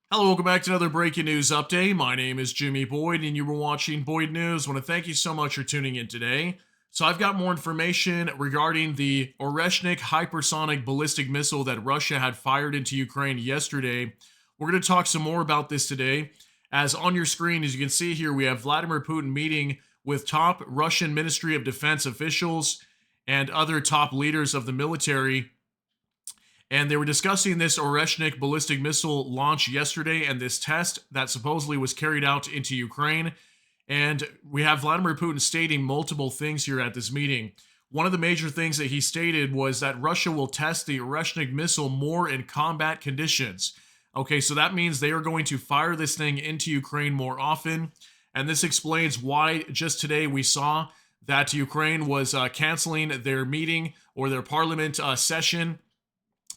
Hello, welcome back to another breaking news update. My name is Jimmy Boyd, and you were watching Boyd News. I want to thank you so much for tuning in today. So, I've got more information regarding the Oreshnik hypersonic ballistic missile that Russia had fired into Ukraine yesterday. We're going to talk some more about this today. As on your screen, as you can see here, we have Vladimir Putin meeting with top Russian Ministry of Defense officials and other top leaders of the military, and they were discussing this Oreshnik ballistic missile launch yesterday and this test that supposedly was carried out into Ukraine. And we have Vladimir Putin stating multiple things here at this meeting. One of the major things that he stated was that Russia will test the Oreshnik missile more in combat conditions. Okay, so that means they are going to fire this thing into Ukraine more often. And this explains why just today we saw that Ukraine was canceling their meeting or their parliament session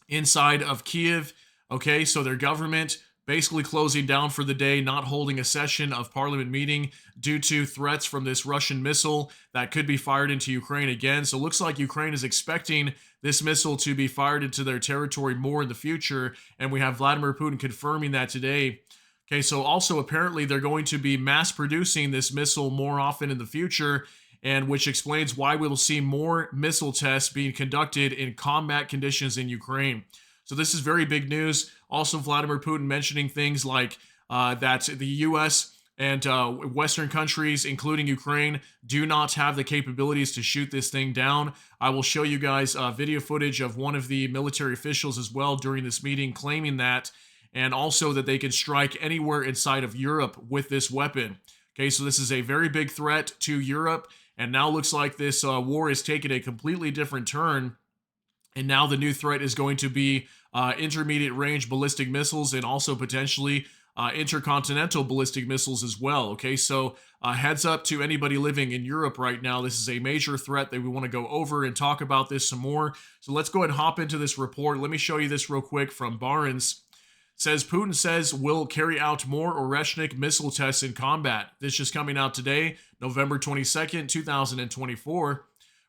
inside of Kiev. Okay, so their government basically closing down for the day, not holding a session of parliament meeting due to threats from this Russian missile that could be fired into Ukraine again. So it looks like Ukraine is expecting this missile to be fired into their territory more in the future, and we have Vladimir Putin confirming that today. Okay, so also apparently they're going to be mass producing this missile more often in the future, and which explains why we will see more missile tests being conducted in combat conditions in Ukraine. So this is very big news. Also, Vladimir Putin mentioning things like that the U.S. and Western countries, including Ukraine, do not have the capabilities to shoot this thing down. I will show you guys video footage of one of the military officials as well during this meeting claiming that, and also that they can strike anywhere inside of Europe with this weapon. Okay, so this is a very big threat to Europe, and now looks like this war is taking a completely different turn. And now the new threat is going to be intermediate range ballistic missiles and also potentially intercontinental ballistic missiles as well. Okay, so heads up to anybody living in Europe right now. This is a major threat that we want to go over and talk about this some more. So let's go ahead and hop into this report. Let me show you this real quick from Barnes. Says Putin says will carry out more Oreshnik missile tests in combat. This just coming out today, November 22nd, 2024.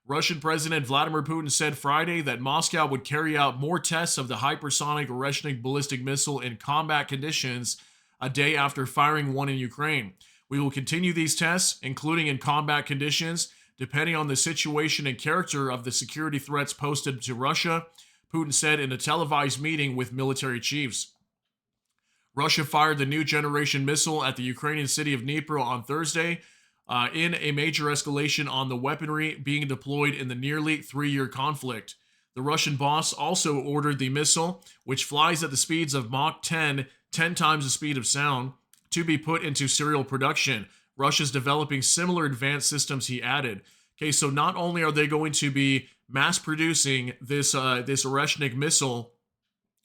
Russian President Vladimir Putin said Friday that Moscow would carry out more tests of the hypersonic Oreshnik ballistic missile in combat conditions a day after firing one in Ukraine. We will continue these tests, including in combat conditions, depending on the situation and character of the security threats posted to Russia, Putin said in a televised meeting with military chiefs. Russia fired the new generation missile at the Ukrainian city of Dnipro on Thursday in a major escalation on the weaponry being deployed in the nearly 3-year conflict. The Russian boss also ordered the missile, which flies at the speeds of Mach 10, 10 times the speed of sound, to be put into serial production. Russia's developing similar advanced systems, he added. Okay, so not only are they going to be mass producing this Oreshnik missile,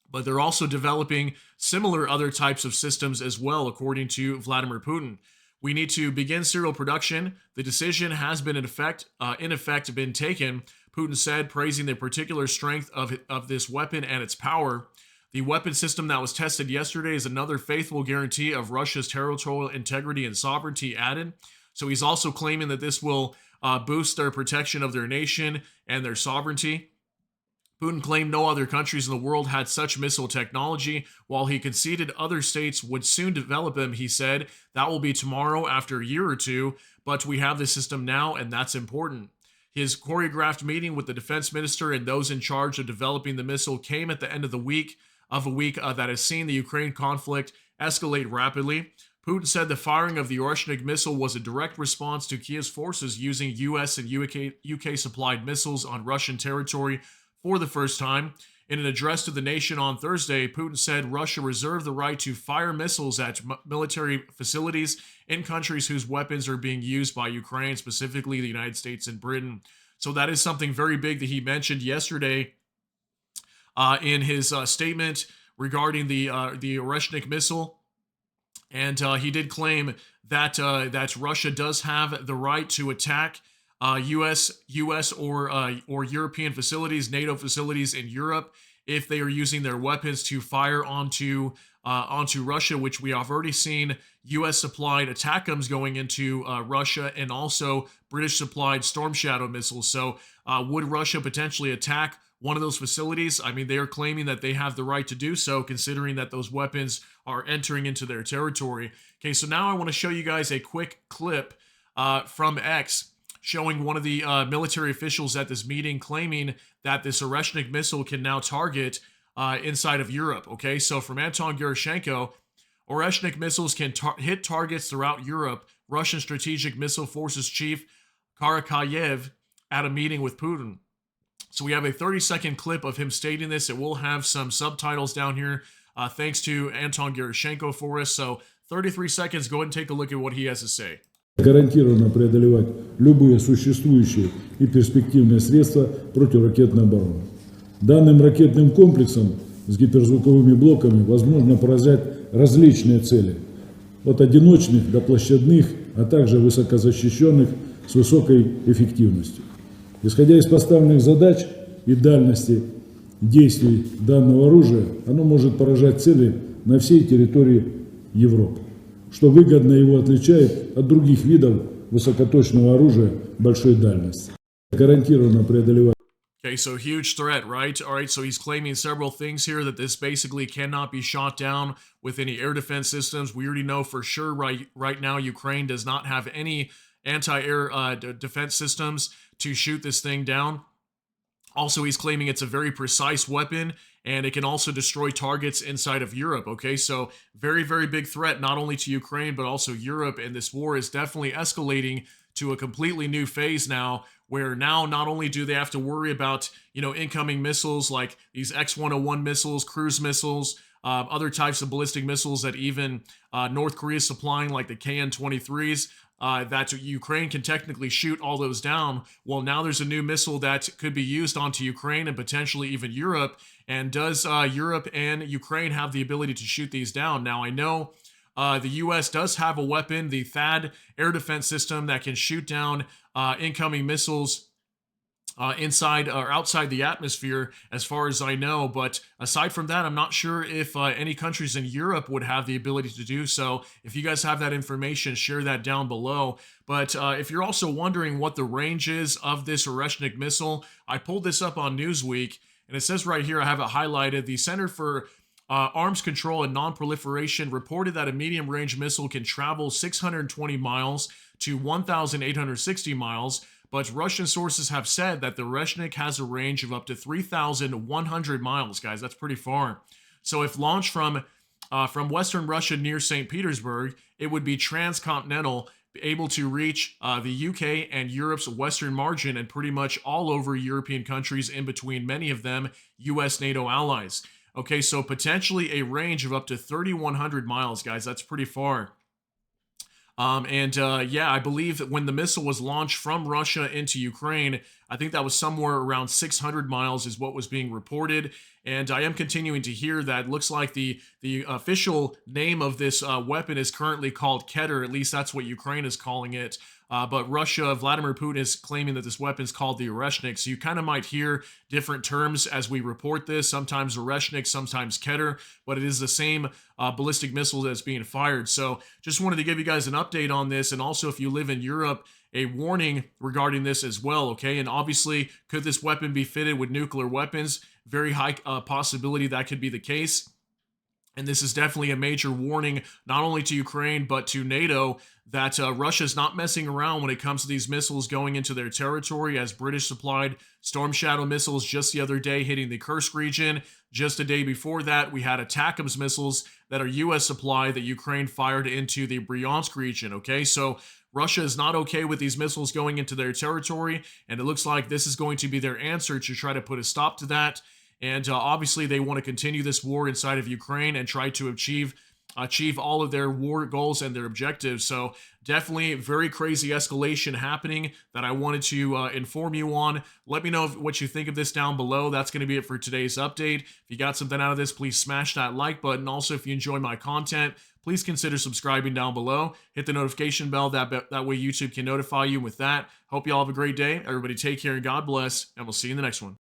but they're also developing similar other types of systems as well, according to Vladimir Putin. We need to begin serial production. The decision has been in effect been taken, Putin said, praising the particular strength of this weapon and its power. The weapon system that was tested yesterday is another faithful guarantee of Russia's territorial integrity and sovereignty, added. So he's also claiming that this will boost their protection of their nation and their sovereignty. Putin claimed no other countries in the world had such missile technology. While he conceded other states would soon develop them, he said, that will be tomorrow after a year or two, but we have the system now, and that's important. His choreographed meeting with the defense minister and those in charge of developing the missile came at the end of a week that has seen the Ukraine conflict escalate rapidly. Putin said the firing of the Oreshnik missile was a direct response to Kiev's forces using US and UK supplied missiles on Russian territory for the first time. In an address to the nation on Thursday, Putin said Russia reserved the right to fire missiles at military facilities in countries whose weapons are being used by Ukraine, specifically the United States and Britain. So that is something very big that he mentioned yesterday in his statement regarding the Oreshnik missile. And he did claim that Russia does have the right to attack U.S. or European facilities, NATO facilities in Europe, if they are using their weapons to fire onto Russia, which we have already seen U.S. supplied ATACMS going into Russia, and also British supplied Storm Shadow missiles. So would Russia potentially attack one of those facilities. I mean, they are claiming that they have the right to do so, considering that those weapons are entering into their territory. Okay, so now I want to show you guys a quick clip from X showing one of the military officials at this meeting claiming that this Oreshnik missile can now target inside of Europe. Okay, so from Anton Gerashenko, Oreshnik missiles can hit targets throughout Europe, Russian Strategic Missile Forces Chief Karakayev at a meeting with Putin. So we have a 30-second clip of him stating this. It will have some subtitles down here, thanks to Anton Gerashenko for us. So 33 seconds, go ahead and take a look at what he has to say. Гарантированно преодолевать любые существующие и перспективные средства противоракетной обороны. Данным ракетным комплексом с гиперзвуковыми блоками возможно поражать различные цели, от одиночных до площадных, а также высокозащищенных с высокой эффективностью. Исходя из поставленных задач и дальности действий данного оружия, оно может поражать цели на всей территории Европы, что выгодно его отличает от других видов высокоточного оружия большой дальности. Гарантированно преодолевать. Okay, so huge threat, right? All right, so he's claiming several things here, that this basically cannot be shot down with any air defense systems. We already know for sure right now Ukraine does not have any anti-air defense systems to shoot this thing down. Also, he's claiming it's a very precise weapon, and it can also destroy targets inside of Europe. Okay, so very, very big threat, not only to Ukraine, but also Europe. And this war is definitely escalating to a completely new phase now, where now not only do they have to worry about, incoming missiles like these X-101 missiles, cruise missiles, other types of ballistic missiles that even North Korea is supplying, like the KN-23s, that Ukraine can technically shoot all those down. Well, now there's a new missile that could be used onto Ukraine and potentially even Europe. And does Europe and Ukraine have the ability to shoot these down? Now, I know the U.S. does have a weapon, the THAAD air defense system, that can shoot down incoming missiles inside or outside the atmosphere, as far as I know. But aside from that, I'm not sure if any countries in Europe would have the ability to do so. If you guys have that information, share that down below. But if you're also wondering what the range is of this Oreshnik missile, I pulled this up on Newsweek, and it says right here, I have it highlighted, the Center for Arms Control and Non-Proliferation reported that a medium-range missile can travel 620 miles to 1,860 miles, but Russian sources have said that the Oreshnik has a range of up to 3,100 miles, guys. That's pretty far. So if launched from Western Russia near St. Petersburg, it would be transcontinental, able to reach the UK and Europe's western margin and pretty much all over European countries, in between many of them US NATO allies. Okay, so potentially a range of up to 3,100 miles, guys. That's pretty far. Yeah, I believe that when the missile was launched from Russia into Ukraine, I think that was somewhere around 600 miles is what was being reported. And I am continuing to hear that looks like the official name of this weapon is currently called Keter. At least that's what Ukraine is calling it. But Russia, Vladimir Putin is claiming that this weapon is called the Oreshnik. So you kind of might hear different terms as we report this. Sometimes Oreshnik, sometimes Keter, but it is the same ballistic missile that's being fired. So just wanted to give you guys an update on this. And also, if you live in Europe, a warning regarding this as well, okay? And obviously, could this weapon be fitted with nuclear weapons? Very high possibility that could be the case. And this is definitely a major warning, not only to Ukraine, but to NATO, that Russia's not messing around when it comes to these missiles going into their territory, as British supplied Storm Shadow missiles just the other day hitting the Kursk region. Just a day before that, we had ATACMS missiles that are U.S. supply that Ukraine fired into the Bryansk region, okay? So Russia is not okay with these missiles going into their territory, and it looks like this is going to be their answer to try to put a stop to that. And obviously, they want to continue this war inside of Ukraine and try to achieve all of their war goals and their objectives. So definitely very crazy escalation happening that I wanted to inform you on. Let me know what you think of this down below. That's going to be it for today's update. If you got something out of this, please smash that like button. Also, if you enjoy my content, please consider subscribing down below. Hit the notification bell. That way YouTube can notify you. With that, hope you all have a great day. Everybody take care and God bless, and we'll see you in the next one.